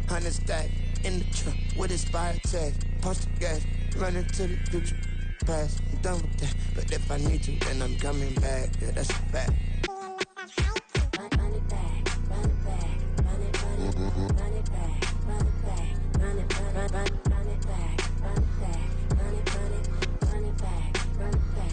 100 stack in the trunk with his fire tag. Punch the gas, running to the future. Past, I'm done with that. But if I need to, then I'm coming back. Yeah, that's a fact. Run it back, run it back, run it back, run it back, run it back, run it back, run it back, run it back, run it back, run it back, run it back.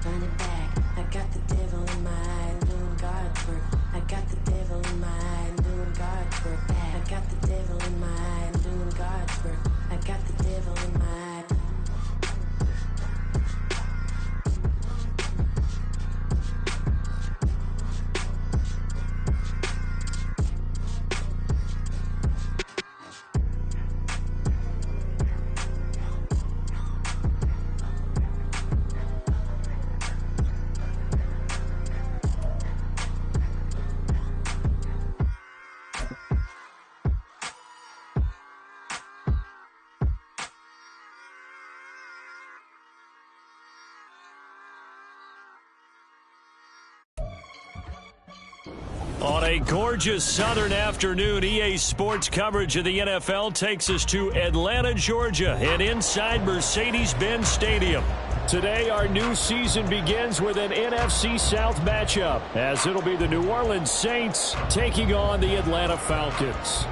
Run it back, I got the devil in my eye, doing God's work. I got the devil in my eye, doing God's work. I got the devil in my eye, doing God's work. I got the devil in my eye. On a gorgeous southern afternoon, EA Sports coverage of the NFL takes us to Atlanta, Georgia, and inside Mercedes-Benz Stadium. Today, our new season begins with an NFC South matchup, as it'll be the New Orleans Saints taking on the Atlanta Falcons.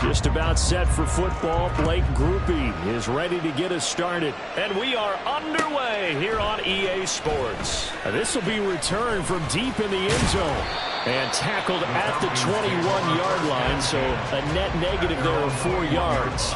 Just about set for football. Blake Groupie is ready to get us started. And we are underway here on EA Sports. This will be returned from deep in the end zone and tackled at the 21-yard line, so a net negative there of 4 yards.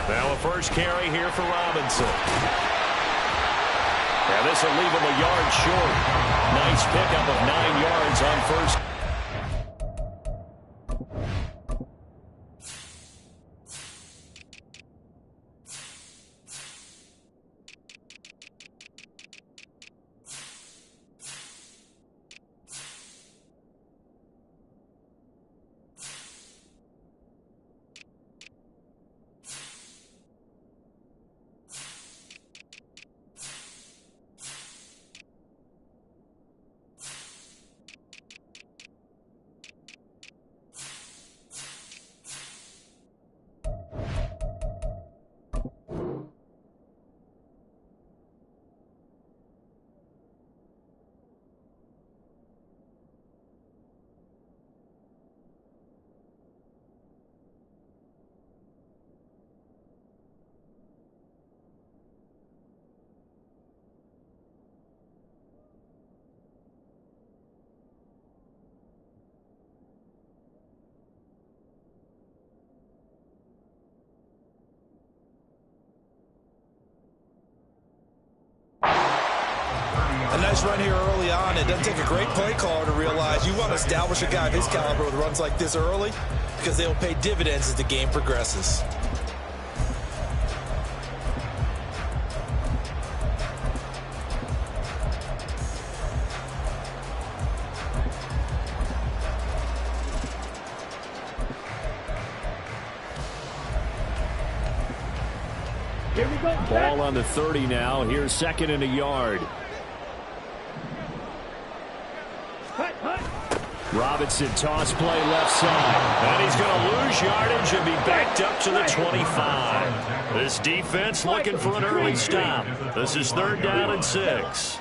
Now a first carry here for Robinson. And this will leave him a yard short. Nice pickup of 9 yards on first. A nice run here early on. It doesn't take a great play caller to realize you want to establish a guy of his caliber with runs like this early because they will pay dividends as the game progresses. Here we go. Ball on the 30 now. Here's second and a yard. Robinson toss play left side. And he's going to lose yardage and be backed up to the 25. This defense looking for an early stop. This is 3rd down and 6.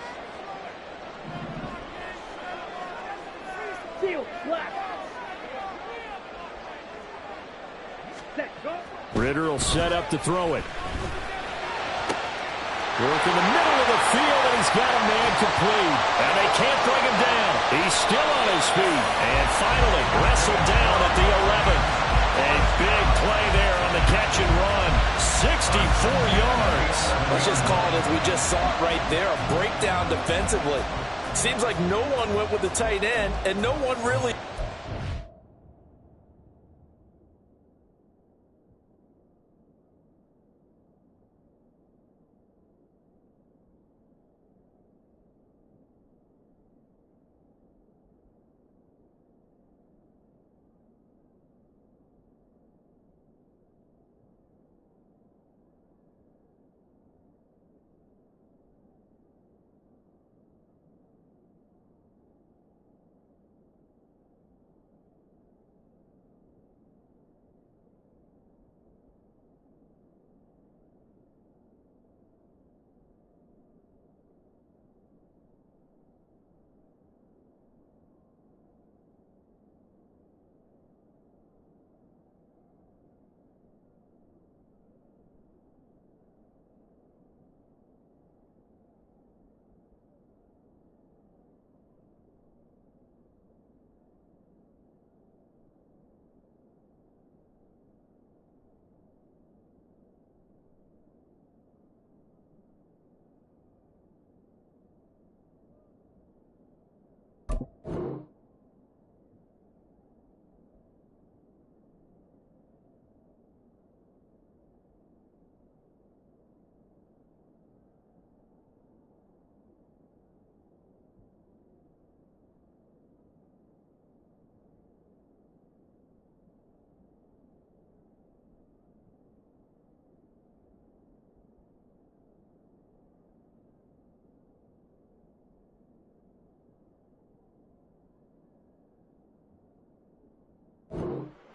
Ritter will set up to throw it. Work in the middle of the field, and he's got a man complete. And they can't bring him down. He's still on his feet. And finally wrestled down at the 11. A big play there on the catch and run. 64 yards. Let's just call it as we just saw it right there. A breakdown defensively. Seems like no one went with the tight end, and no one really...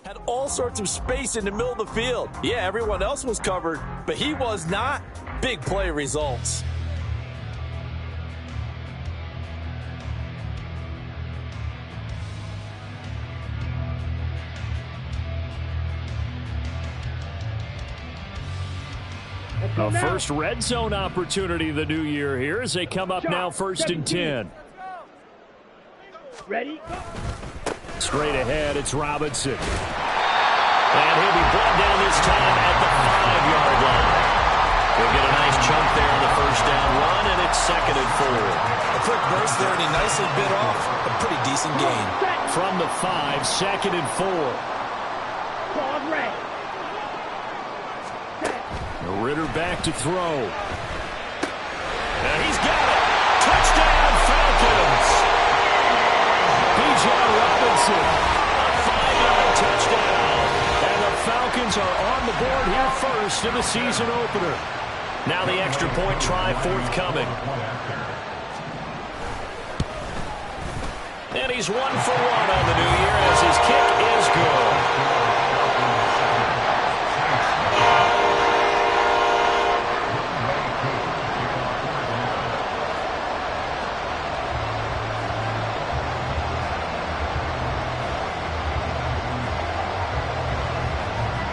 Had all sorts of space in the middle of the field. Yeah, everyone else was covered, but he was not. Big play results. A first red zone opportunity of the new year here as they come up now 1st and 10. Ready? Straight ahead, it's Robinson. And he'll be brought down this time at the 5-yard line. He'll get a nice chunk there on the first down run, and it's 2nd and 4. A quick burst there, and he nicely bit off a pretty decent gain. From the 5, 2nd and 4. Ball red. Ritter back to throw. And he's got it. Touchdown, Falcons. Bijan Robinson. A 5-yard touchdown. And the Falcons are on the board here first in the season opener. Now the extra point try forthcoming. And he's 1 for 1 on the new year as his kick is good.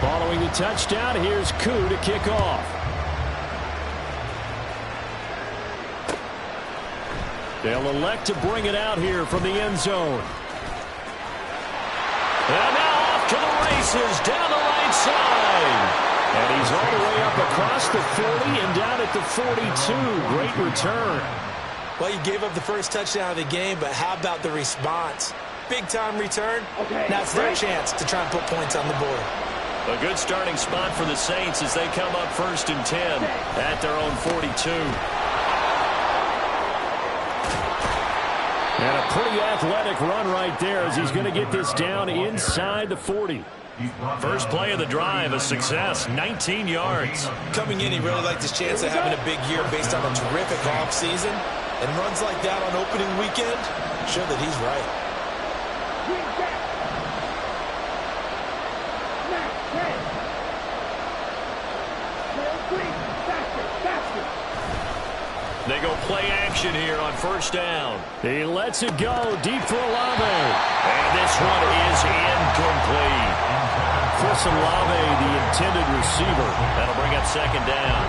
Following the touchdown, here's Koo to kick off. They'll elect to bring it out here from the end zone. And now off to the races down the right side. And he's all the way up across the 40 and down at the 42. Great return. Well, you gave up the first touchdown of the game, but how about the response? Big-time return. Now it's their chance to try and put points on the board. A good starting spot for the Saints as they come up 1st and 10 at their own 42. And a pretty athletic run right there as he's going to get this down inside the 40. First play of the drive, a success, 19 yards. Coming in, he really liked his chance of having a big year based on a terrific offseason. And runs like that on opening weekend show that he's right. They go play action here on first down. He lets it go deep for Olave. And this one is incomplete. Chris Olave, the intended receiver. That'll bring up 2nd down.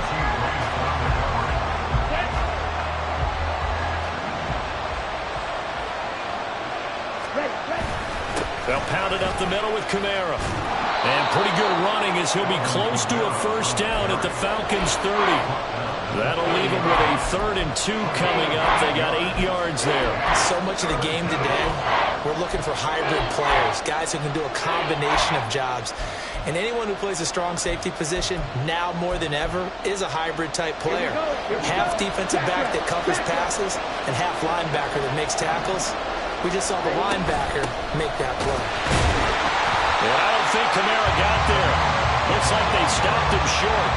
They'll pound it up the middle with Kamara. And pretty good running as he'll be close to a first down at the Falcons' 30. That'll leave them with a 3rd and 2 coming up. They got 8 yards there. So much of the game today, we're looking for hybrid players, guys who can do a combination of jobs. And anyone who plays a strong safety position, now more than ever, is a hybrid-type player. Half defensive back that covers passes and half linebacker that makes tackles. We just saw the linebacker make that play. Yeah, I don't think Kamara got there. Looks like they stopped him short.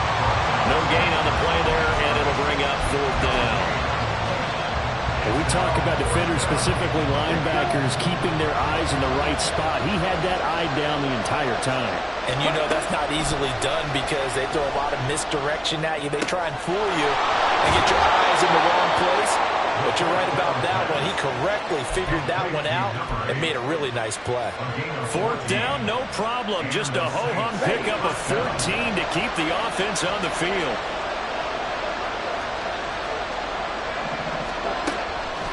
No gain on the play there, and it'll bring up 4th down. And we talk about defenders, specifically linebackers, keeping their eyes in the right spot. He had that eye down the entire time. And you know that's not easily done because they throw a lot of misdirection at you. They try and fool you and get your eyes in the wrong place. But you're right about that one. He correctly figured that one out and made a really nice play. 4th down, no problem. Just a ho-hum pickup of 14 to keep the offense on the field.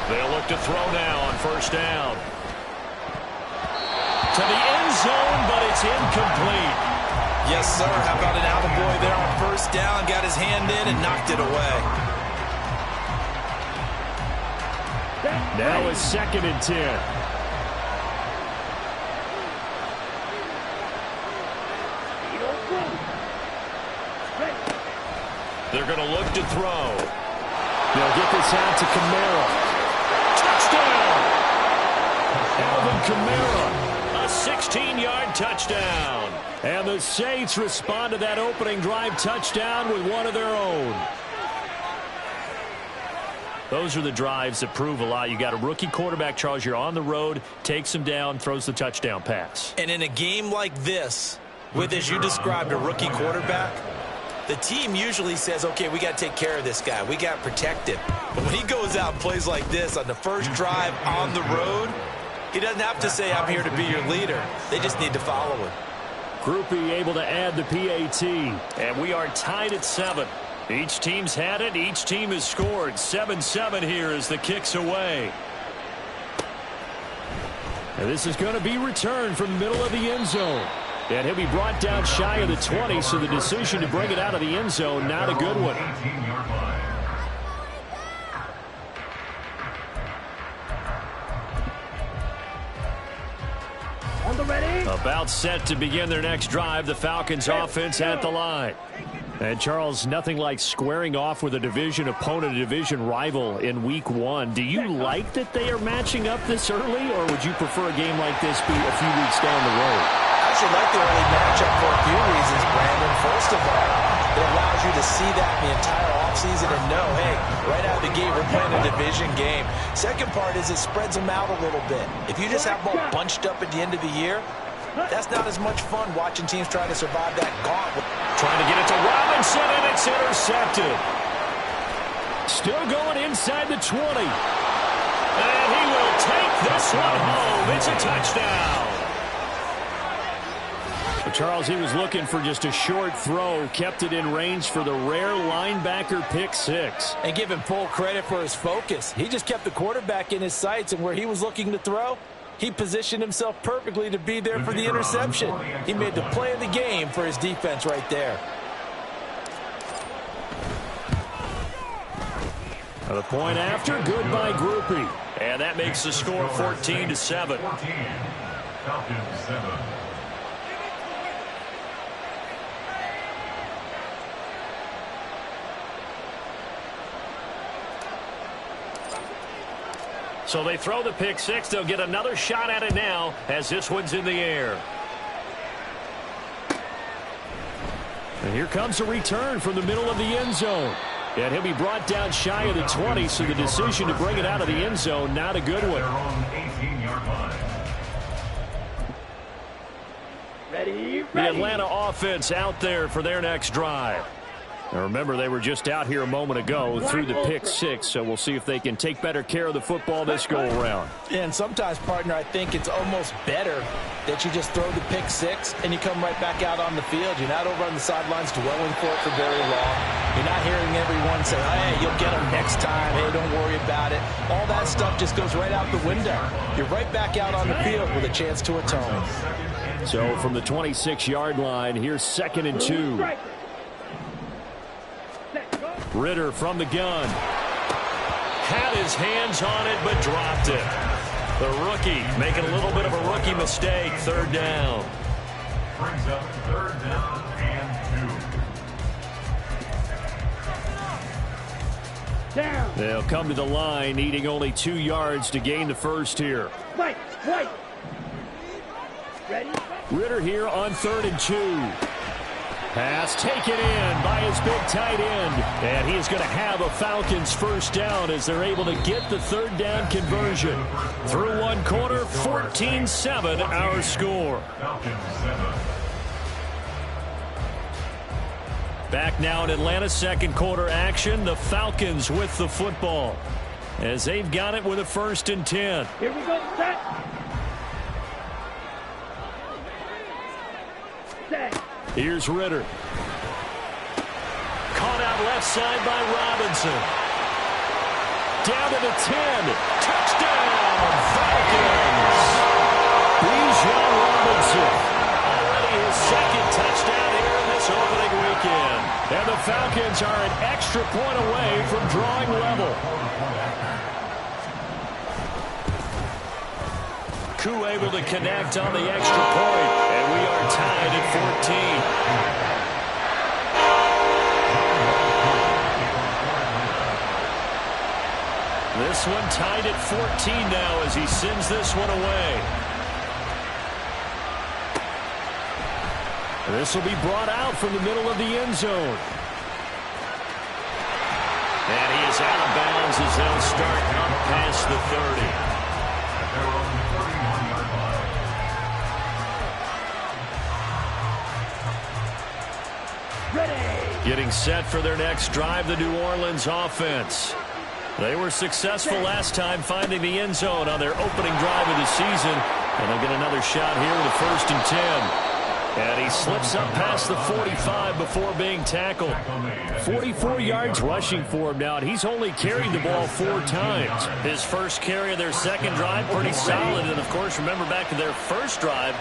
They'll look to throw now on 1st down. To the end zone, but it's incomplete. Yes, sir. How about an attaboy there on 1st down? Got his hand in and knocked it away. Now it's 2nd and 10. They're going to look to throw. They'll get this out to Kamara. Touchdown! Alvin Kamara, a 16-yard touchdown. And the Saints respond to that opening drive touchdown with one of their own. Those are the drives that prove a lot. You got a rookie quarterback, Charles. You're on the road, takes him down, throws the touchdown pass. And in a game like this, with, as you described, a rookie quarterback, the team usually says, okay, we got to take care of this guy. We got to protect him. But when he goes out and plays like this on the first drive on the road, he doesn't have to say, I'm here to be your leader. They just need to follow him. Groupie able to add the PAT. And we are tied at 7. Each team's had it. Each team has scored. 7-7 here as the kick's away. And this is going to be returned from the middle of the end zone. And he'll be brought down shy of the 20, so the decision to bring it out of the end zone, not a good one. On the ready. About set to begin their next drive. The Falcons offense at the line. And, Charles, nothing like squaring off with a division opponent, a division rival in Week 1. Do you like that they are matching up this early, or would you prefer a game like this be a few weeks down the road? I should like the early matchup for a few reasons, Brandon. First of all, it allows you to see that in the entire offseason and know, hey, right out of the gate, we're playing a division game. Second part is it spreads them out a little bit. If you just have them all bunched up at the end of the year, that's not as much fun watching teams try to survive that gauntlet. Trying to get it to Robinson, and it's intercepted. Still going inside the 20. And he will take this one home. It's a touchdown. Well, Charles, he was looking for just a short throw, kept it in range for the rare linebacker pick 6. And give him full credit for his focus. He just kept the quarterback in his sights, and where he was looking to throw, he positioned himself perfectly to be there for the interception. He made the play of the game for his defense right there. The point after, good by Groupie. And that makes the score 14-7. Falcons 7. So they throw the pick 6. They'll get another shot at it now as this one's in the air. And here comes a return from the middle of the end zone. And he'll be brought down shy of the 20, so the decision to bring it out of the end zone, not a good one. Ready, The Atlanta offense out there for their next drive. Now remember, they were just out here a moment ago through the pick six, so we'll see if they can take better care of the football this go-around. And sometimes, partner, I think it's almost better that you just throw the pick six and you come right back out on the field. You're not over on the sidelines dwelling for it for very long. You're not hearing everyone say, hey, you'll get them next time. Hey, don't worry about it. All that stuff just goes right out the window. You're right back out on the field with a chance to atone. So from the 26-yard line, here's 2nd and 2. Ritter from the gun. Had his hands on it, but dropped it. The rookie making a little bit of a rookie mistake. 3rd down. Brings up 3rd down and 2. Down. They'll come to the line, needing only 2 yards to gain the first here. White. Ready? Ritter here on 3rd and 2. Pass taken in by his big tight end. And he is going to have a Falcons first down as they're able to get the 3rd down conversion. Through 1 quarter, 14-7 our score. Falcons 7. Back now in Atlanta, 2nd quarter action. The Falcons with the football as they've got it with a 1st and 10. Here we go. Set. Here's Ritter. Caught out left side by Robinson. Down to the 10. Touchdown, Falcons. Bijan Robinson. Already his 2nd touchdown here in this opening weekend. And the Falcons are an extra point away from drawing level. Koo able to connect on the extra point, and we are tied at 14. This one tied at 14 now as he sends this one away. This will be brought out from the middle of the end zone. And he is out of bounds as they'll start past the 30. Getting set for their next drive, the New Orleans offense. They were successful last time finding the end zone on their opening drive of the season. And they'll get another shot here with a 1st and 10. And he slips up past the 45 before being tackled. 44 yards rushing for him now, and he's only carried the ball 4 times. His first carry of their 2nd drive, pretty solid. And, of course, remember back to their first drive,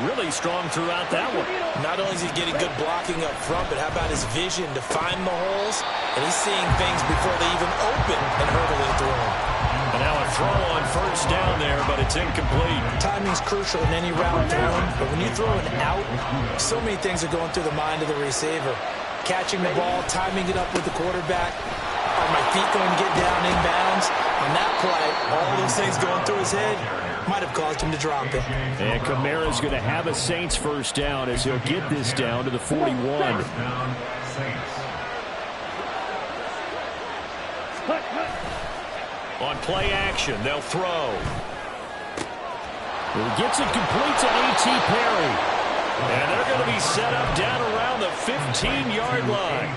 really strong throughout that one. Not only is he getting good blocking up front, but how about his vision to find the holes? And he's seeing things before they even open and hurdling through them. And now a throw on 1st down there, but it's incomplete. Timing's crucial in any route thrown, but when you throw an out, so many things are going through the mind of the receiver. Catching the ball, timing it up with the quarterback. Are my feet going to get down in bounds? On that play, all those things going through his head might have caused him to drop it. And Kamara's going to have a Saints first down as he'll get this down to the 41. On play action, they'll throw. He gets it complete to A.T. Perry. And they're going to be set up down around the 15-yard line.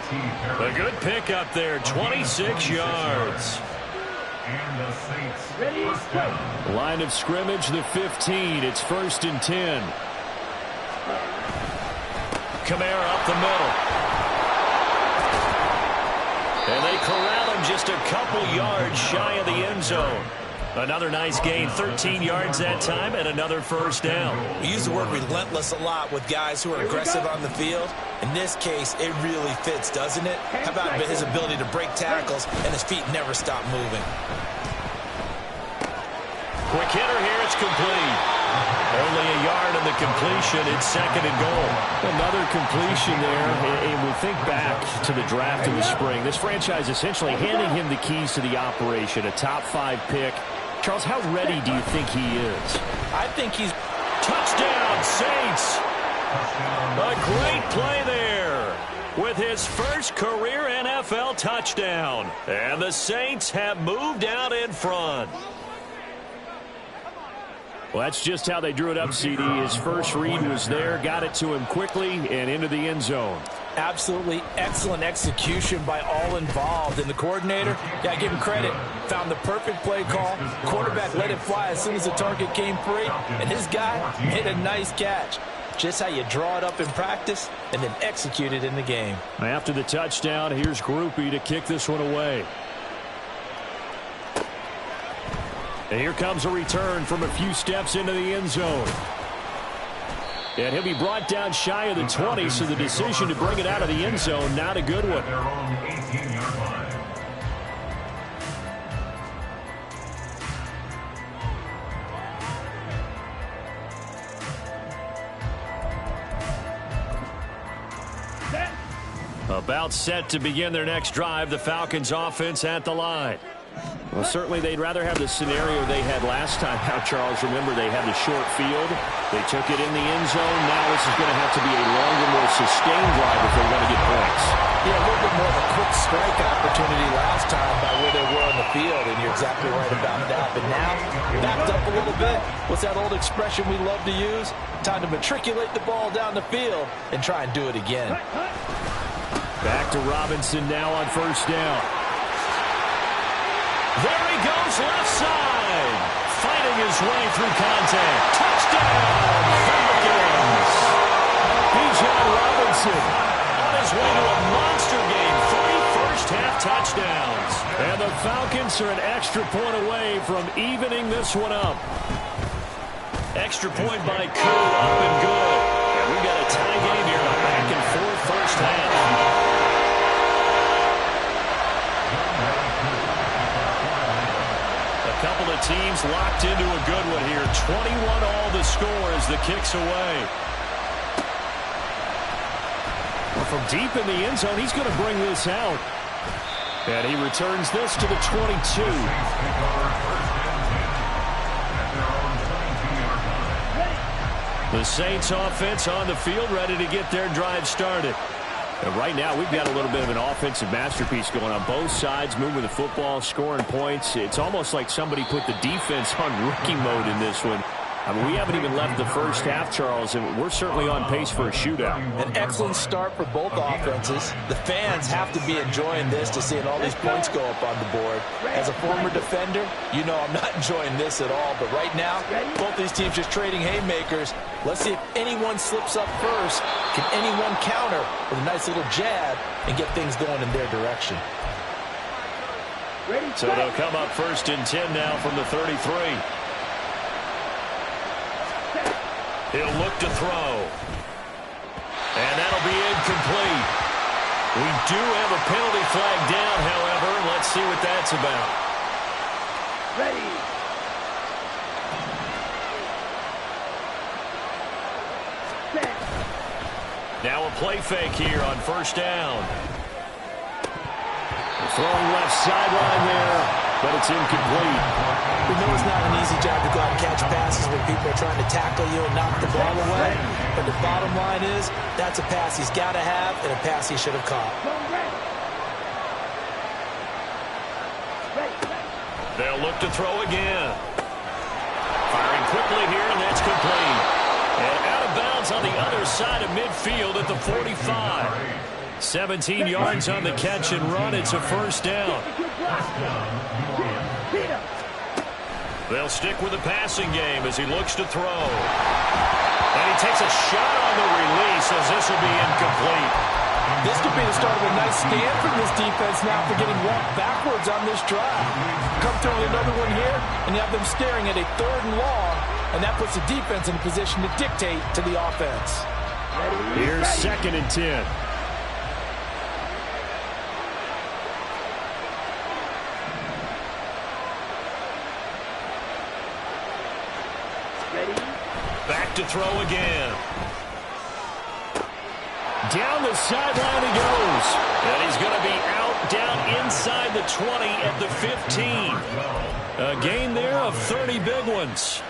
A good pickup there, 26 yards. And the Saints first down. Line of scrimmage, the 15. It's 1st and 10. Kamara up the middle. And they corral him just a couple yards shy of the end zone. Another nice gain, 13 yards that time, and another first down. We use the word relentless a lot with guys who are aggressive on the field. In this case, it really fits, doesn't it? How about his ability to break tackles and his feet never stop moving? Quick hitter here, it's complete. Only a yard in the completion. It's 2nd and goal. Another completion there. And we think back to the draft in the spring. This franchise essentially handing him the keys to the operation, a top 5 pick. Charles, how ready do you think he is? I think he's... Touchdown, Saints! A great play there with his first career NFL touchdown. And the Saints have moved out in front. Well, that's just how they drew it up, CD. His first read was there, got it to him quickly, and into the end zone. Absolutely excellent execution by all involved. And the coordinator, got to give him credit, found the perfect play call. Quarterback let it fly as soon as the target came free, and his guy hit a nice catch. Just how you draw it up in practice and then execute it in the game. After the touchdown, here's Groupie to kick this one away. And here comes a return from a few steps into the end zone. And he'll be brought down shy of the 20, so the decision to bring it out of the end zone, not a good one. Their own 18-yard line. About set to begin their next drive, the Falcons offense at the line. Well, certainly they'd rather have the scenario they had last time out, Charles. Remember, they had the short field. They took it in the end zone. Now this is going to have to be a longer, more sustained drive if they're going to get points. Yeah, a little bit more of a quick strike opportunity last time by where they were on the field, and you're exactly right about that. But now, backed up a little bit. What's that old expression we love to use? Time to matriculate the ball down the field and try and do it again. Back to Robinson now on first down. There he goes left side. Fighting his way through contact. Touchdown, Falcons. Bijan Robinson on his way to a monster game. 3 first-half touchdowns. And the Falcons are an extra point away from evening this one up. Extra point by Koo, up and good. And we've got a tie game here, a back-and-forth first half. Couple of teams locked into a good one here. 21 all the score as the kick's away. Well, from deep in the end zone, he's going to bring this out. And he returns this to the 22. The Saints offense on the field, ready to get their drive started. And right now, we've got a little bit of an offensive masterpiece going on both sides, moving the football, scoring points. It's almost like somebody put the defense on rookie mode in this one. I mean, we haven't even left the first half, Charles, and we're certainly on pace for a shootout. An excellent start for both offenses. The fans have to be enjoying this to seeing all these points go up on the board. As a former defender, you know I'm not enjoying this at all. But right now, both these teams just trading haymakers. Let's see if anyone slips up first. Can anyone counter with a nice little jab and get things going in their direction? So they'll come up first and 10 now from the 33. He'll look to throw. And that'll be incomplete. We do have a penalty flag down, however. Let's see what that's about. Ready. Set. Now a play fake here on first down. Throwing left sideline there, but it's incomplete. We know it's not an easy job to go out and catch passes when people are trying to tackle you and knock the ball away. But the bottom line is, that's a pass he's got to have and a pass he should have caught. They'll look to throw again. Firing quickly here, and that's complete. And out of bounds on the other side of midfield at the 45. 17 yards on the catch and run. It's a first down. They'll stick with the passing game as he looks to throw. And he takes a shot on the release as this will be incomplete. This could be the start of a nice stand from this defense now for getting walked backwards on this drive. Come throw another one here, and you have them staring at a 3rd and long, and that puts the defense in a position to dictate to the offense. Here's 2nd and 10. Back to throw again. Down the sideline he goes. And he's going to be out down inside the 20 at the 15. A gain there of 30 big ones.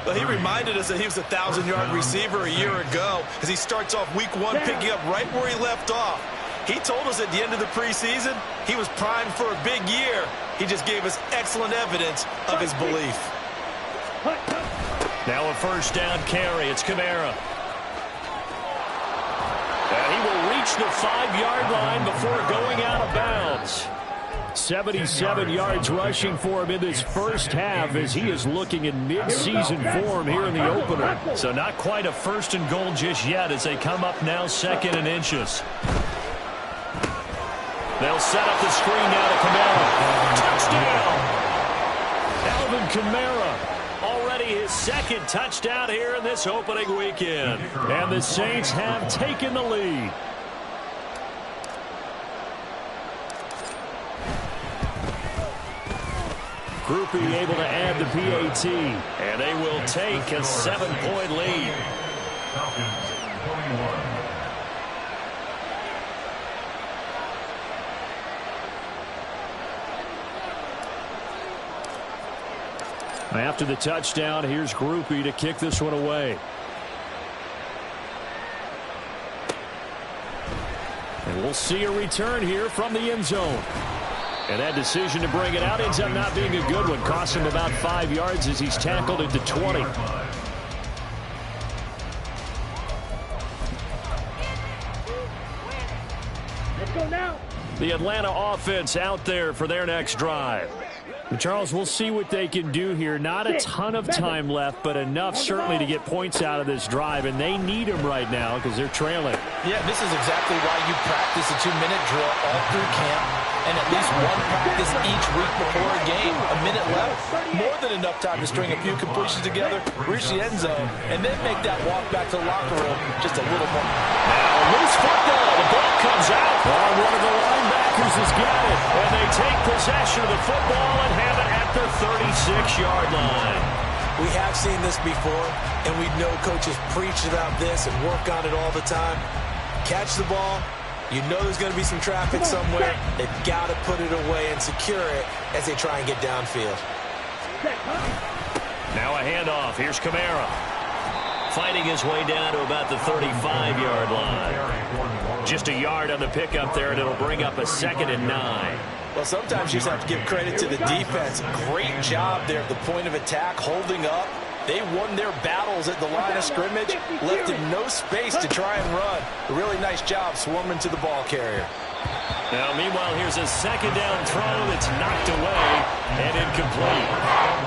Well, he reminded us that he was a 1,000-yard receiver a year ago as he starts off week 1 picking up right where he left off. He told us at the end of the preseason he was primed for a big year. He just gave us excellent evidence of his belief. Now a first down carry. It's Kamara. And he will reach the 5-yard line before going out of bounds. 77 yards rushing for him in this first half as he is looking in mid-season form here in the opener. So not quite a first and goal just yet as they come up now 2nd and inches. They'll set up the screen now to Kamara. Touchdown! Alvin Kamara, already his 2nd touchdown here in this opening weekend. And the Saints have taken the lead. Groupie able to add the PAT. And they will take a 7-point lead. Falcons 21. After the touchdown, here's Groupie to kick this one away. And we'll see a return here from the end zone. And that decision to bring it out ends up not being a good one. Cost him about 5 yards as he's tackled at the 20. Let's go now. The Atlanta offense out there for their next drive. Charles, we'll see what they can do here. Not a ton of time left, but enough certainly to get points out of this drive, and they need them right now because they're trailing. Yeah, this is exactly why you practice a 2-minute drill all through camp and at least one practice each week before a game. A minute left, more than enough time to string a few completions together, reach the end zone, and then make that walk back to the locker room just a little more. Now, loose football. The ball comes out. One of the linebackers has got it, and they take possession of the football and have it at the 36-yard line. We have seen this before, and we know coaches preach about this and work on it all the time. Catch the ball. You know there's going to be some traffic somewhere. They've got to put it away and secure it as they try and get downfield. Now a handoff. Here's Kamara. Fighting his way down to about the 35-yard line. Just a yard on the pickup there, and it'll bring up a 2nd and 9. Well, sometimes you just have to give credit to the defense. Great job there at the point of attack, holding up. They won their battles at the line of scrimmage, left him no space to try and run. A really nice job swarming to the ball carrier. Now, meanwhile, here's a 2nd down throw that's knocked away and incomplete.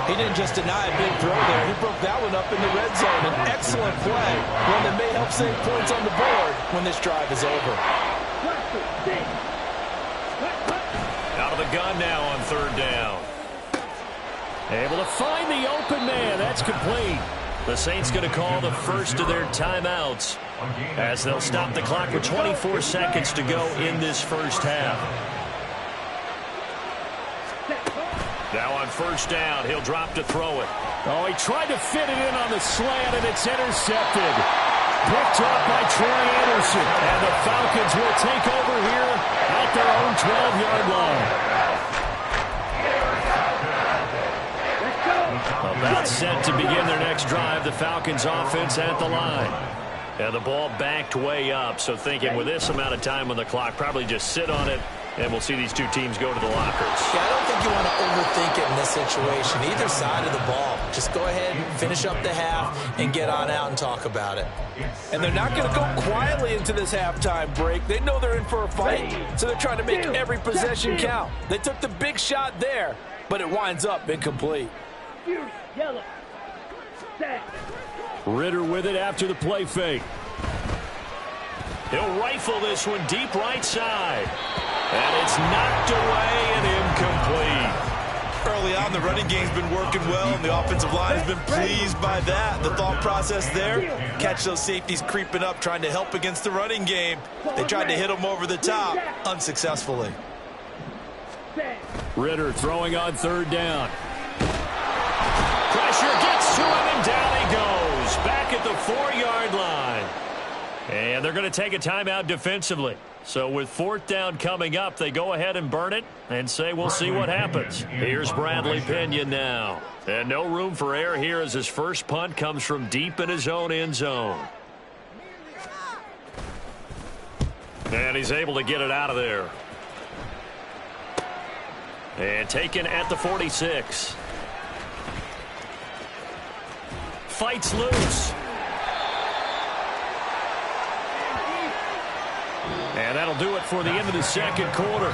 He didn't just deny a big throw there. He broke that one up in the red zone. An excellent play, one that may help save points on the board when this drive is over. Out of the gun now on 3rd down. Able to find the open man. That's complete. The Saints going to call the first of their timeouts as they'll stop the clock with 24 seconds to go in this first half. Now on 1st down, he'll drop to throw it. Oh, he tried to fit it in on the slant, and it's intercepted. Picked up by Troy Anderson. And the Falcons will take over here at their own 12-yard line. About set to begin their next drive, the Falcons offense at the line. And the ball backed way up, so thinking with this amount of time on the clock, probably just sit on it, and we'll see these two teams go to the lockers. Yeah, I don't think you want to overthink it in this situation, either side of the ball. Just go ahead and finish up the half and get on out and talk about it. And they're not going to go quietly into this halftime break. They know they're in for a fight, so they're trying to make every possession count. They took the big shot there, but it winds up incomplete. Yellow. Ritter with it after the play fake. He'll rifle this one deep right side. And it's knocked away and incomplete. Early on, the running game's been working well, and the offensive line has been pleased by that. The thought process there, catch those safeties creeping up, trying to help against the running game. They tried to hit them over the top, unsuccessfully. Ritter throwing on 3rd down. Pressure gets to him, and down he goes. Back at the 4-yard line. And they're going to take a timeout defensively. So with 4th down coming up, they go ahead and burn it and say we'll see what happens. Here's Bradley Pinion now. And no room for error here as his first punt comes from deep in his own end zone. And he's able to get it out of there. And taken at the 46. fights loose. And that'll do it for the end of the second quarter.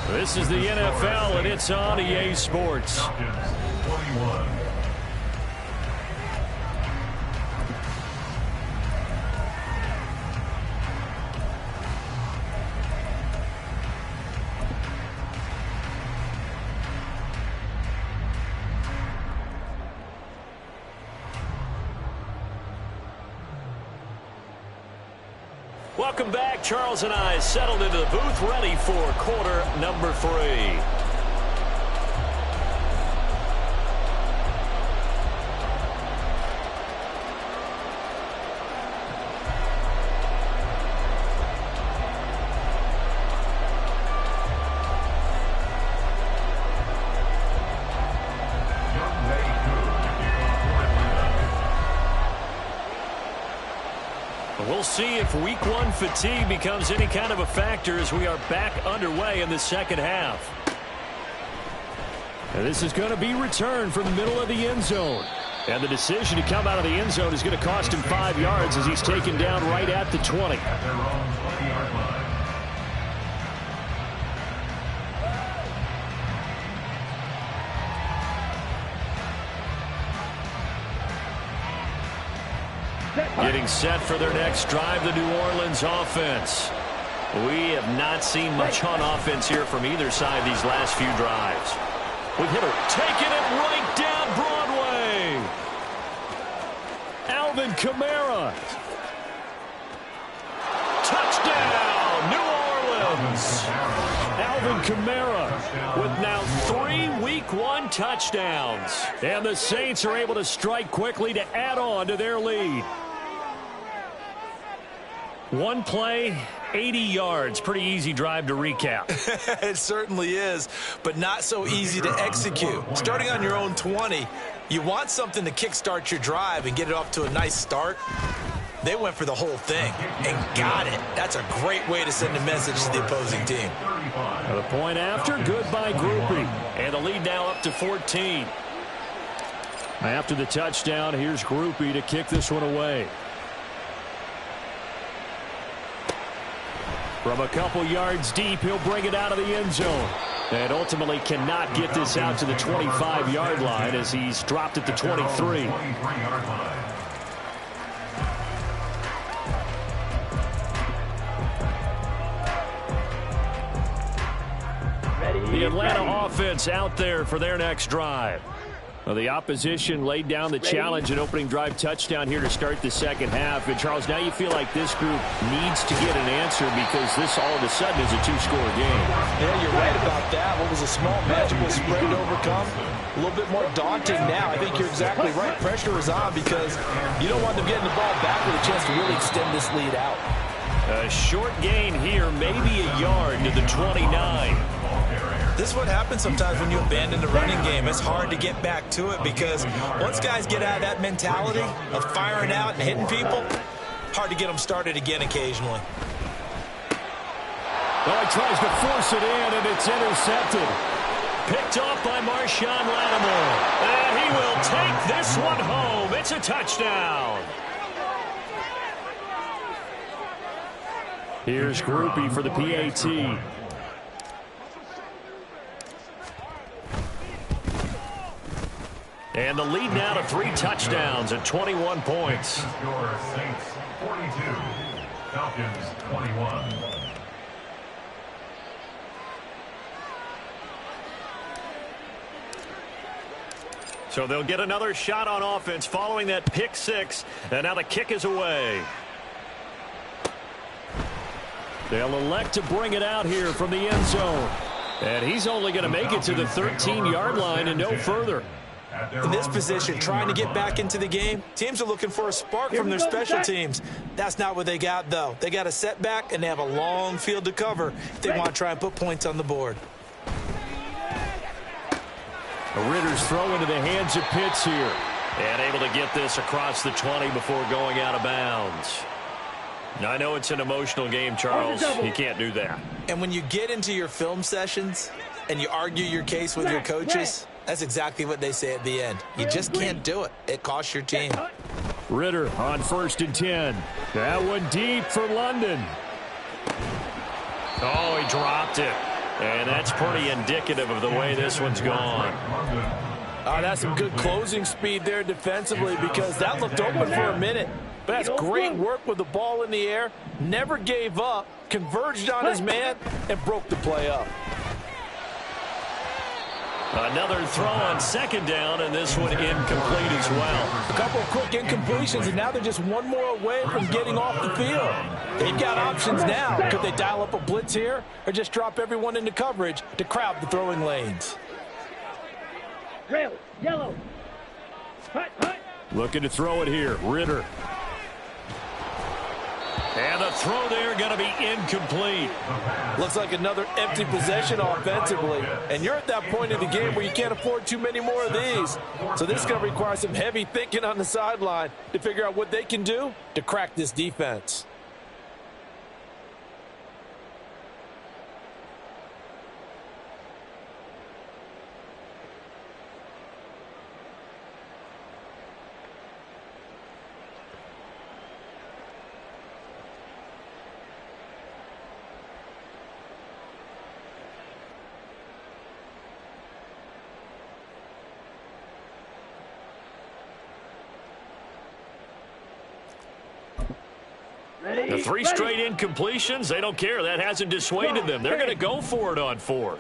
This is the NFL, and it's on EA Sports. Falcons 21. Welcome back. Charles and I settled into the booth, ready for quarter number 3. We'll see if week 1 fatigue becomes any kind of a factor as we are back underway in the second half. And this is going to be returned from the middle of the end zone. And the decision to come out of the end zone is going to cost him 5 yards as he's taken down right at the 20. At their own 20-yard line. Getting set for their next drive, the New Orleans offense. We have not seen much on offense here from either side these last few drives. With hitter taking it right down Broadway. Alvin Kamara. Touchdown, New Orleans. Alvin Kamara with now 3 week 1 touchdowns. And the Saints are able to strike quickly to add on to their lead. One play, 80 yards. Pretty easy drive to recap. It certainly is, but not so easy to execute. Starting on your own 20, you want something to kickstart your drive and get it off to a nice start. They went for the whole thing and got it. That's a great way to send a message to the opposing team. The point after, good by Groupie. And the lead now up to 14. After the touchdown, here's Groupie to kick this one away. From a couple yards deep, he'll bring it out of the end zone. And ultimately cannot get this out to the 25-yard line as he's dropped at the 23. The Atlanta offense out there for their next drive. Well, the opposition laid down the challenge and opening drive touchdown here to start the second half. And, Charles, now you feel like this group needs to get an answer because this all of a sudden is a 2-score game. Yeah, you're right about that. What was a small magical spread to overcome? A little bit more daunting now. I think you're exactly right. Pressure is on because you don't want them getting the ball back with a chance to really extend this lead out. A short gain here, maybe a yard to the 29. This is what happens sometimes when you abandon the running game. It's hard to get back to it because once guys get out of that mentality of firing out and hitting people, hard to get them started again occasionally. Oh, he tries to force it in, and it's intercepted. Picked off by Marshawn Lattimore. And he will take this one home. It's a touchdown. Here's Groupie for the PAT. And the lead now to 3 touchdowns at 21 points. Your Saints 42, Falcons 21. So they'll get another shot on offense following that pick 6. And now the kick is away. They'll elect to bring it out here from the end zone. And he's only going to make it to the 13-yard line and no further. In this position, trying to get back into the game, teams are looking for a spark from their special teams. That's not what they got, though. They got a setback, and they have a long field to cover if they want to try and put points on the board. Ritter's throw into the hands of Pitts here. And able to get this across the 20 before going out of bounds. Now, I know it's an emotional game, Charles. You can't do that. And when you get into your film sessions and you argue your case with your coaches, that's exactly what they say at the end. You just can't do it. It costs your team. Ritter on 1st and 10. That one deep for London. Oh, he dropped it. And that's pretty indicative of the way this one's gone. That's some good closing speed there defensively because that looked open for a minute. But that's great work with the ball in the air. Never gave up, converged on his man, and broke the play up. Another throw on 2nd down, and this one incomplete as well. A couple of quick incompletions, and now they're just one more away from getting off the field. They've got options now. Could they dial up a blitz here or just drop everyone into coverage to crowd the throwing lanes? Trail, yellow. Hut, hut. Looking to throw it here. Ritter. And the throw there going to be incomplete. Looks like another empty possession offensively. And you're at that point in the game where you can't afford too many more of these. So this is going to require some heavy thinking on the sideline to figure out what they can do to crack this defense. The 3 straight incompletions, they don't care. That hasn't dissuaded them. They're going to go for it on 4th.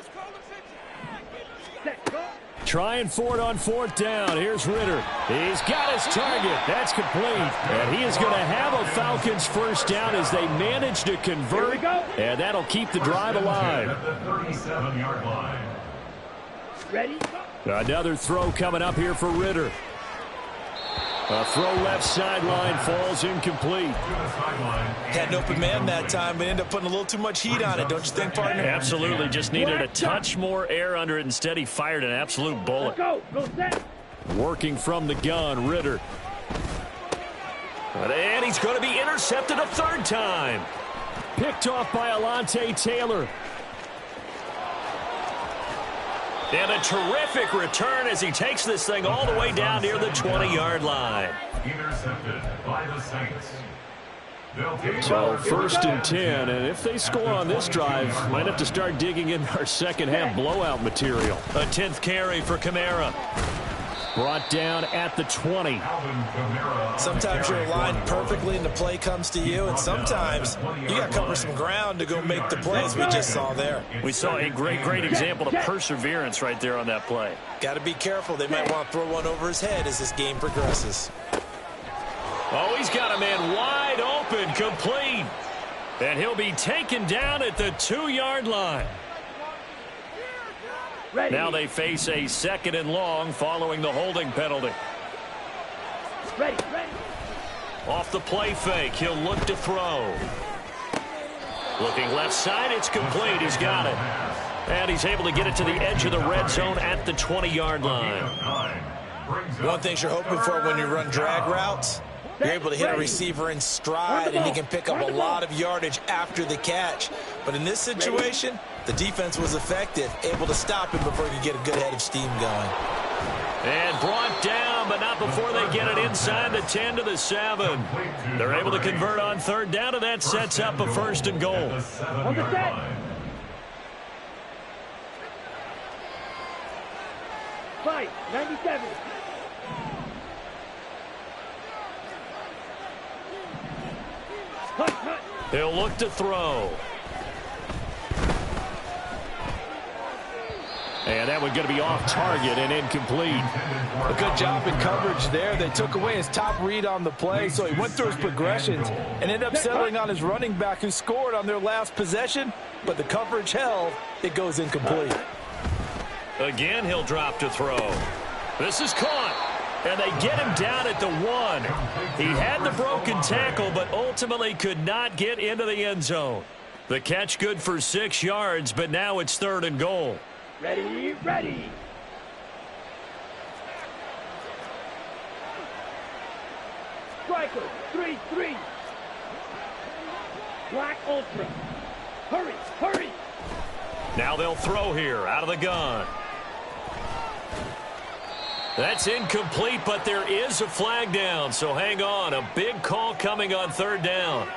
Trying for it on 4th down. Here's Ritter. He's got his target. That's complete. And he is going to have a Falcons 1st down as they manage to convert. And that'll keep the drive alive. At the 37-yard line. Ready? Another throw coming up here for Ritter. A throw left sideline falls incomplete. Had an open man that time, but ended up putting a little too much heat on it, don't you think, partner? Absolutely. Just needed a touch more air under it. Instead, he fired an absolute bullet. Go set. Working from the gun, Ritter. And he's going to be intercepted a 3rd time. Picked off by Alontae Taylor. And a terrific return as he takes this thing all the way down near the 20-yard line. Intercepted by the Saints. So 1st and 10, and if they score on this drive, might have to start digging in our second-half blowout material. A 10th carry for Kamara. Brought down at the 20. Sometimes you're aligned perfectly and the play comes to you, and sometimes you got to cover some ground to go make the plays we just saw there. We saw a great example of perseverance right there on that play. Got to be careful. They might want to throw one over his head as this game progresses. Oh, he's got a man wide open, complete. And he'll be taken down at the 2-yard line. Ready. Now they face a 2nd and long following the holding penalty. Ready. Off the play fake, he'll look to throw. Looking left side, it's complete. He's got it. And he's able to get it to the edge of the red zone at the 20-yard line. One thing you're hoping for when you run drag routes, you're able to hit a receiver in stride, and he can pick up a lot of yardage after the catch. But in this situation, the defense was effective, able to stop him before he could get a good head of steam going. And brought down, but not before they get it inside the 10 to the 7. They're able to convert on 3rd down, and that sets up a 1st and goal. On the set. Fight, 97. Hut. He'll look to throw. And that one's going to be off target and incomplete. A good job in coverage there. They took away his top read on the play, so he went through his progressions and ended up settling on his running back who scored on their last possession, but the coverage held. It goes incomplete. Again, he'll drop to throw. This is caught, and they get him down at the 1. He had the broken tackle, but ultimately could not get into the end zone. The catch good for 6 yards, but now it's 3rd and goal. Ready. Striker, 3-3. Black Ultra. Hurry. Now they'll throw here out of the gun. That's incomplete, but there is a flag down, so hang on. A big call coming on third down.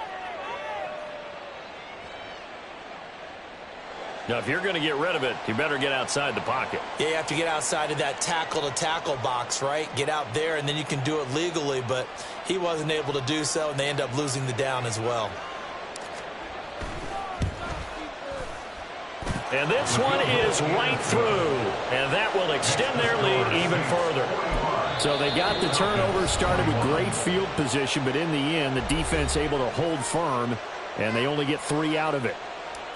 Now, if you're going to get rid of it, you better get outside the pocket. Yeah, you have to get outside of that tackle-to-tackle box, right? Get out there, and then you can do it legally, but he wasn't able to do so, and they end up losing the down as well. And this one is right through, and that will extend their lead even further. So they got the turnover started with great field position, but in the end, the defense able to hold firm, and they only get 3 out of it.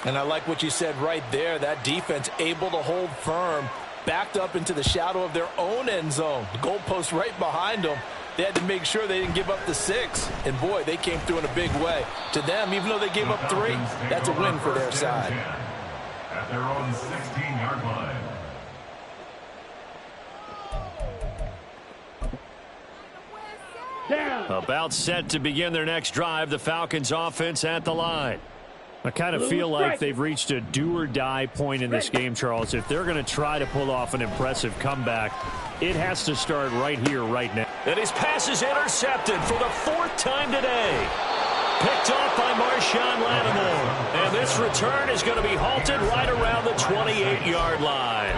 And I like what you said right there. That defense able to hold firm, backed up into the shadow of their own end zone. The goalpost right behind them. They had to make sure they didn't give up the 6. And, boy, they came through in a big way. To them, even though they gave up 3, that's a win for their side. At their own 16-yard line. Down. About set to begin their next drive, the Falcons offense at the line. I kind of feel like they've reached a do-or-die point in this game, Charles. If they're going to try to pull off an impressive comeback, it has to start right here, right now. And his pass is intercepted for the 4th time today. Picked off by Marshawn Lattimore. And this return is going to be halted right around the 28-yard line.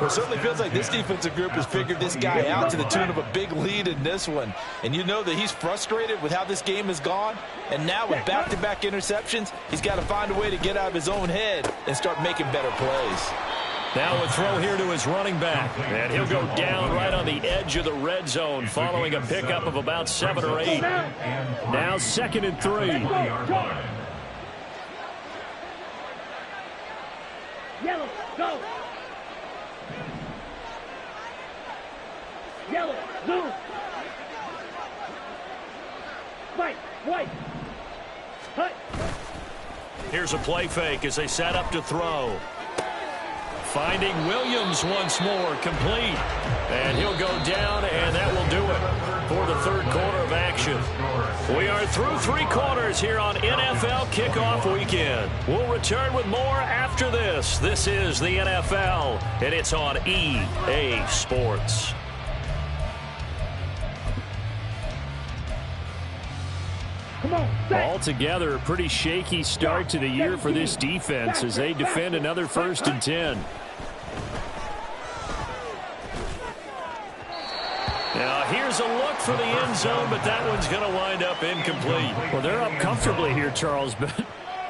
Well, it certainly feels like this defensive group has figured this guy out to the tune of a big lead in this one. And you know that he's frustrated with how this game has gone. And now with back-to-back interceptions, he's got to find a way to get out of his own head and start making better plays. Now a throw here to his running back. And he'll go down right on the edge of the red zone following a pickup of about 7 or 8. Now 2nd and 3. Yellow, go. Yellow, zoom. White. Hut. Here's a play fake as they set up to throw. Finding Williams once more, complete. And he'll go down, and that will do it for the 3rd quarter of action. We are through 3 quarters here on NFL Kickoff Weekend. We'll return with more after this. This is the NFL, and it's on EA Sports. Come on. Altogether, a pretty shaky start to the year for this defense as they defend another 1st and 10. Now, here's a look for the end zone, but that one's going to wind up incomplete. Well, they're up comfortably here, Charles, but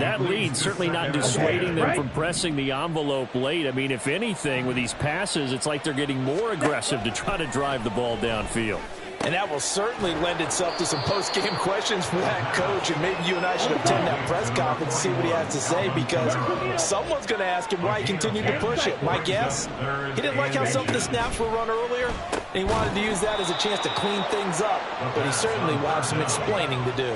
that lead certainly not dissuading them from pressing the envelope late. I mean, if anything, with these passes, it's like they're getting more aggressive to try to drive the ball downfield. And that will certainly lend itself to some post-game questions for that coach. And maybe you and I should attend that press conference and see what he has to say, because someone's going to ask him why he continued to push it. My guess, he didn't like how some of the snaps were run earlier, and he wanted to use that as a chance to clean things up. But he certainly will have some explaining to do.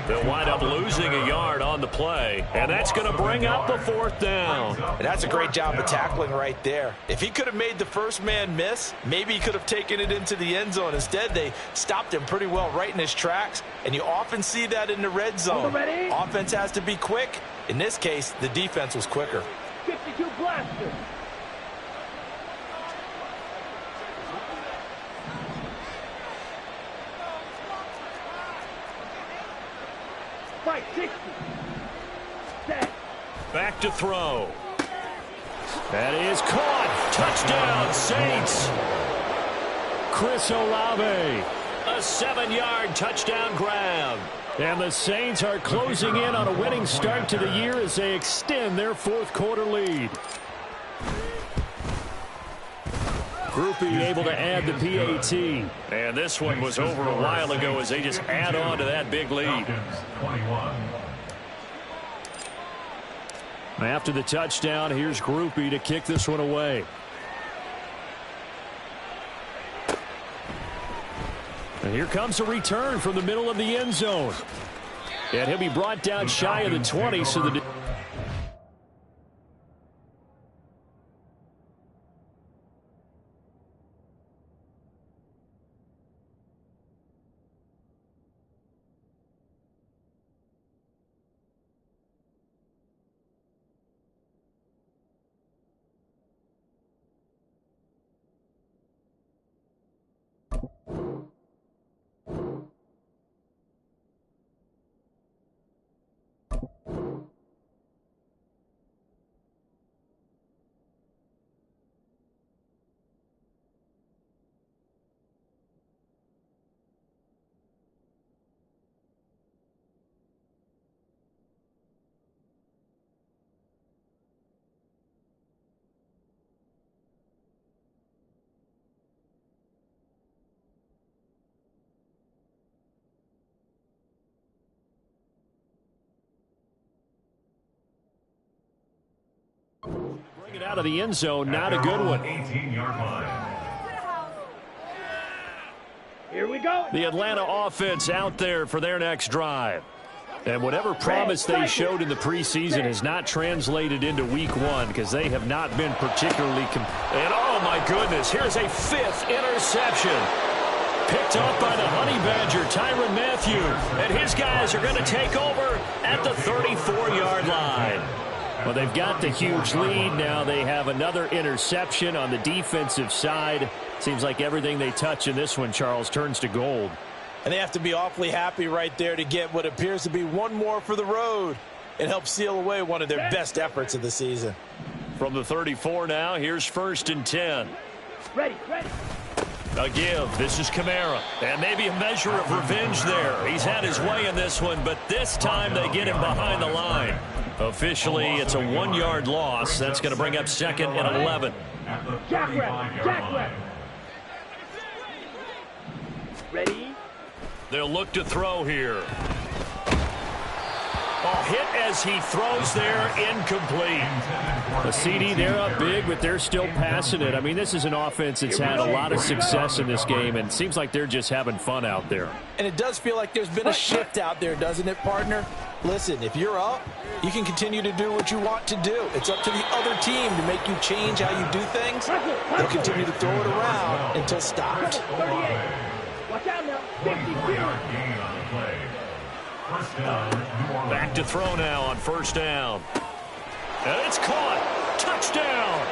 They'll wind up losing a yard on the play, and that's going to bring up a 4th down. And that's a great job of tackling right there. If he could have made the first man miss, maybe he could have taken it into the end zone. Instead, they stopped him pretty well right in his tracks, and you often see that in the red zone. Offense has to be quick. In this case, the defense was quicker. 52 blaster. Fight 60. Set. Back to throw. That is caught. Touchdown, Saints. Chris Olave, a 7-yard touchdown grab. And the Saints are closing in on a winning start to the year as they extend their 4th quarter lead. Groupie able to add the PAT. And this one was over a while ago as they just add on to that big lead. After the touchdown, here's Groupie to kick this one away. And here comes a return from the middle of the end zone. And he'll be brought down shy of the 20, so the Bring it out of the end zone, not a good one. 18-yard line. Here we go. The Atlanta offense out there for their next drive. And whatever promise they showed in the preseason has not translated into week one because they have not been particularly and oh my goodness, here's a 5th interception. Picked off by the Honey Badger, Tyrann Mathieu. And his guys are going to take over at the 34-yard line. Well, they've got the huge lead. Now they have another interception on the defensive side. Seems like everything they touch in this one, Charles, turns to gold. And they have to be awfully happy right there to get what appears to be one more for the road and help seal away one of their best efforts of the season. From the 34 now, here's 1st and 10. Ready, ready. A give. This is Kamara. And maybe a measure of revenge there. He's had his way in this one, but this time they get him behind the line. Officially, it's a 1-yard loss. That's going to bring up 2nd and 11. Jack ready. They'll look to throw here. Oh, hit as he throws there, incomplete. A CD, they're up big, but they're still passing it. I mean, this is an offense that's had a lot of success in this game, and it seems like they're just having fun out there. And it does feel like there's been a shift out there, doesn't it, partner? Listen, if you're up, you can continue to do what you want to do. It's up to the other team to make you change how you do things. They'll continue to throw it around until stopped. 38. Watch out now. 52. Back to throw now on 1st down. And it's caught. Touchdown.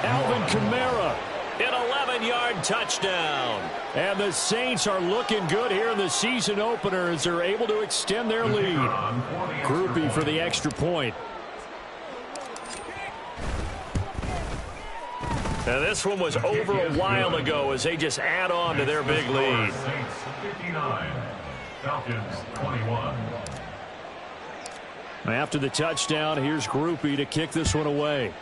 Alvin Kamara. An 11-yard touchdown. And the Saints are looking good here in the season opener as they're able to extend their lead. Groupie for the extra point. And this one was over a while ago as they just add on to their big lead. Saints 59, Falcons 21. After the touchdown, here's Groupie to kick this one away.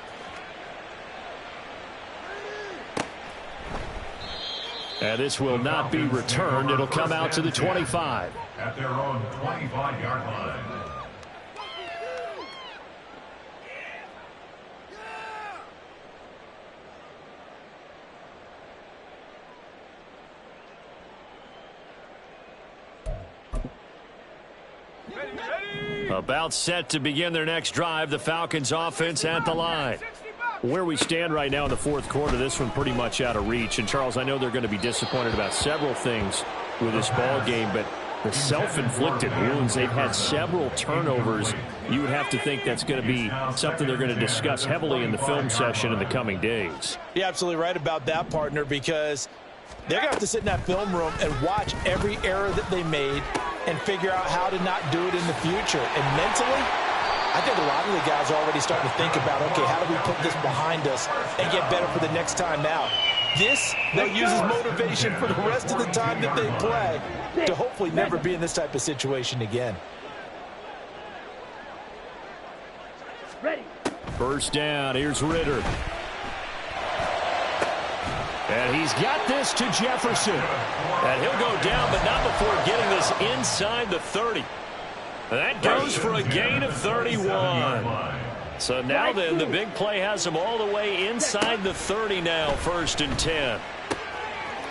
And this will not be returned. It'll come out to the 25. At their own 25-yard line. About set to begin their next drive, the Falcons offense at the line. Where we stand right now in the 4th quarter, this one pretty much out of reach. And, Charles, I know they're going to be disappointed about several things with this ball game, but the self-inflicted wounds, they've had several turnovers. You would have to think that's going to be something they're going to discuss heavily in the film session in the coming days. You're absolutely right about that, partner, because they're going to have to sit in that film room and watch every error that they made and figure out how to not do it in the future. And mentally, I think a lot of the guys are already starting to think about, okay, how do we put this behind us and get better for the next time out? This, they'll use as motivation for the rest of the time that they play to hopefully never be in this type of situation again. Ready. 1st down, here's Ritter. And he's got this to Jefferson. And he'll go down, but not before getting this inside the 30. That goes for a gain of 31. So now then, the big play has him all the way inside the 30 now, 1st and 10.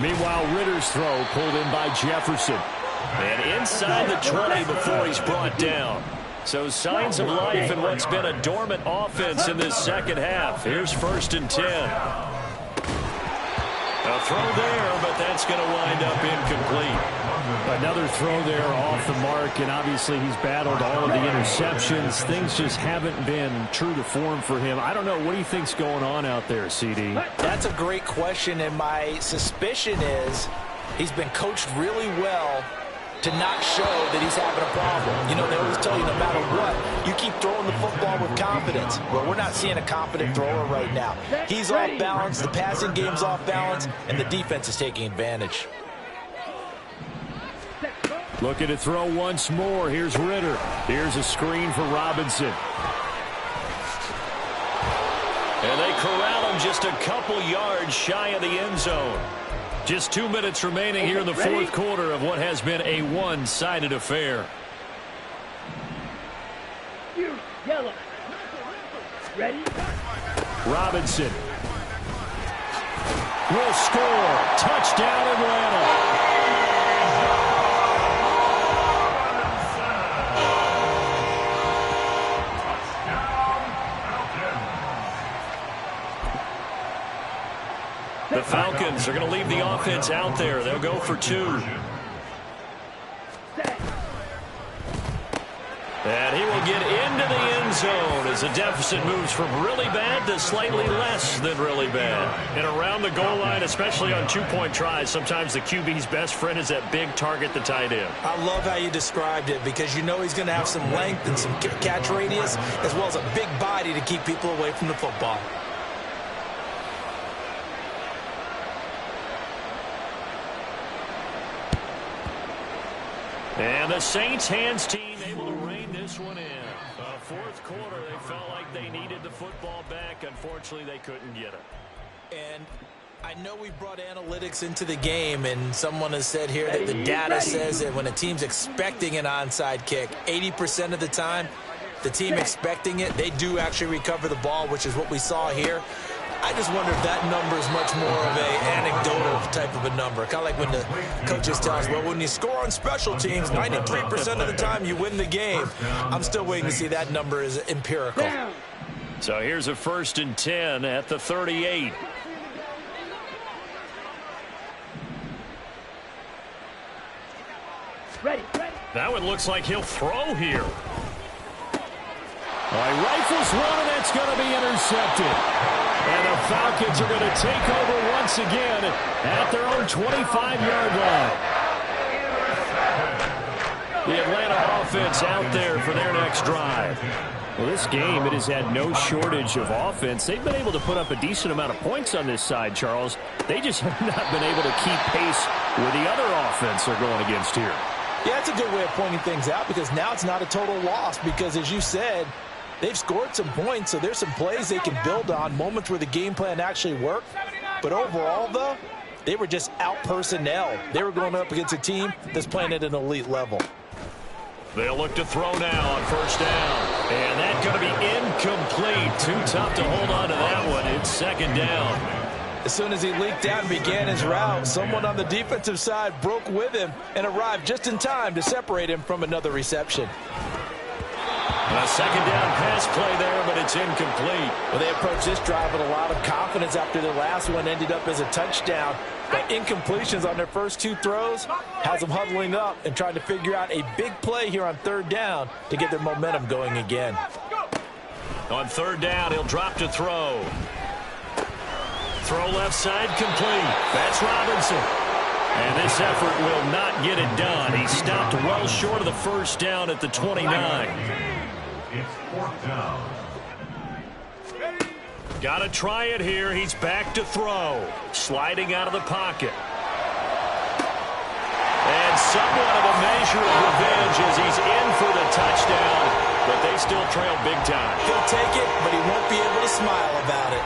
Meanwhile, Ritter's throw pulled in by Jefferson. And inside the 20 before he's brought down. So signs of life in what's been a dormant offense in this second half. Here's 1st and 10. A throw there, but that's going to wind up incomplete. Another throw there off the mark, and obviously he's battled all of the interceptions. Things just haven't been true to form for him. I don't know. What do you think's going on out there, CD? That's a great question, and my suspicion is he's been coached really well to not show that he's having a problem. You know, they always tell you no matter what, you keep throwing the football with confidence. Well, we're not seeing a confident thrower right now. He's off balance, the passing game's off balance, and the defense is taking advantage. Looking to throw once more. Here's Ritter. Here's a screen for Robinson. And they corral him just a couple yards shy of the end zone. Just 2 minutes remaining here in the fourth quarter of what has been a one-sided affair. Yellow. Ready? Robinson will score. Touchdown, Atlanta. The Falcons are going to leave the offense out there. They'll go for 2. And he will get into the end zone as the deficit moves from really bad to slightly less than really bad. And around the goal line, especially on 2-point tries, sometimes the QB's best friend is that big target, the tight end. I love how you described it because you know he's going to have some length and some catch radius as well as a big body to keep people away from the football. And the Saints hands team able to rein this one in. Fourth quarter, they felt like they needed the football back. Unfortunately, they couldn't get it. And I know we brought analytics into the game, and someone has said here that the data says that when a team's expecting an onside kick, 80% of the time, the team expecting it, they do actually recover the ball, which is what we saw here. I just wonder if that number is much more of an anecdotal type of a number. Kind of like when the coaches tell us, well, when you score on special teams, 93% of the time you win the game. I'm still waiting to see that number is empirical. So here's a 1st and 10 at the 38. Ready. That one looks like he'll throw here. All right, rifles one, and that's going to be intercepted. And the Falcons are going to take over once again at their own 25-yard line. The Atlanta offense out there for their next drive. Well, this game, it has had no shortage of offense. They've been able to put up a decent amount of points on this side, Charles. They just have not been able to keep pace with the other offense they're going against here. Yeah, that's a good way of pointing things out because now it's not a total loss because, as you said, they've scored some points, so there's some plays they can build on, moments where the game plan actually worked. But overall, though, they were just out-personnel. They were going up against a team that's playing at an elite level. They'll look to throw now on 1st down. And that's going to be incomplete. Too tough to hold on to that one. It's 2nd down. As soon as he leaked out and began his route, someone on the defensive side broke with him and arrived just in time to separate him from another reception. A 2nd down pass play there, but it's incomplete. Well, they approached this drive with a lot of confidence after the last one ended up as a touchdown. But incompletions on their first 2 throws has them huddling up and trying to figure out a big play here on 3rd down to get their momentum going again. On 3rd down, he'll drop to throw. Throw left side complete. That's Robinson. And this effort will not get it done. He stopped well short of the 1st down at the 29. It's 4th down. Got to try it here. He's back to throw. Sliding out of the pocket. And somewhat of a measure of revenge as he's in for the touchdown. But they still trail big time. He'll take it, but he won't be able to smile about it.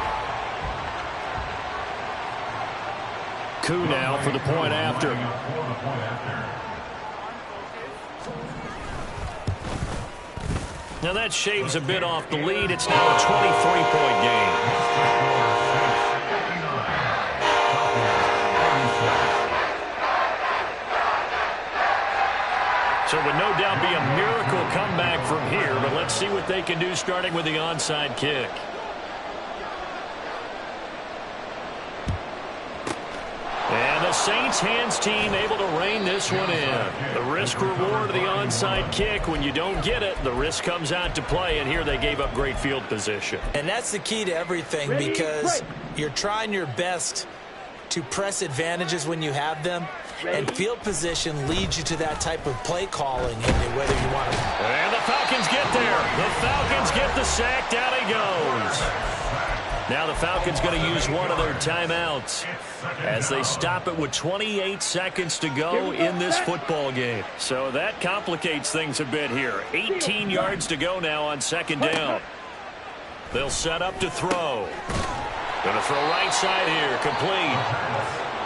Coup now for the point after. Now that shaves a bit off the lead. It's now a 23-point game. So it would no doubt be a miracle comeback from here, but let's see what they can do starting with the onside kick. And the Saints hands team able to rein this one in. The risk reward of the onside kick. When you don't get it, the risk comes out to play, and here they gave up great field position. And that's the key to everything because you're trying your best to press advantages when you have them, and field position leads you to that type of play calling, whether you want to. And the Falcons get there. The Falcons get the sack. Down he goes. Now the Falcons going to use one of their timeouts as they stop it with 28 seconds to go in this football game. So that complicates things a bit here. 18 yards to go now on second down. They'll set up to throw. Going to throw right side here, complete.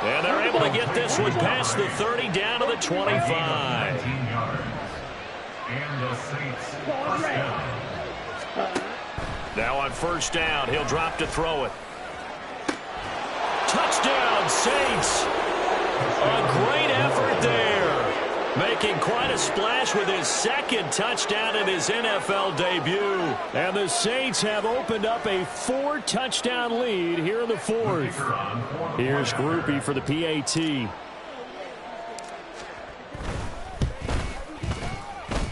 And they're able to get this one past the 30 down to the 25. And the Saints first down. Now on first down, he'll drop to throw it. Touchdown, Saints. A great effort there. Making quite a splash with his second touchdown in his NFL debut. And the Saints have opened up a 4-touchdown lead here in the fourth. Here's Groupie for the PAT.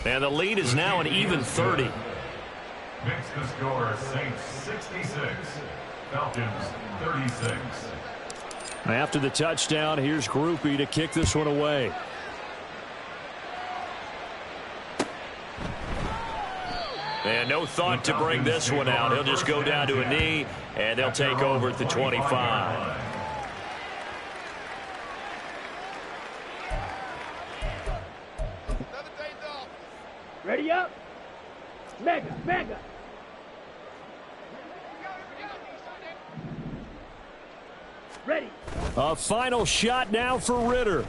And the lead is now an even 30. Makes the score Saints 66, Falcons 36. After the touchdown, here's Groupie to kick this one away. And no thought to bring this one out. He'll just go down to a knee, and they'll take over at the 25. Ready up. Mega. Ready. A final shot now for Ritter.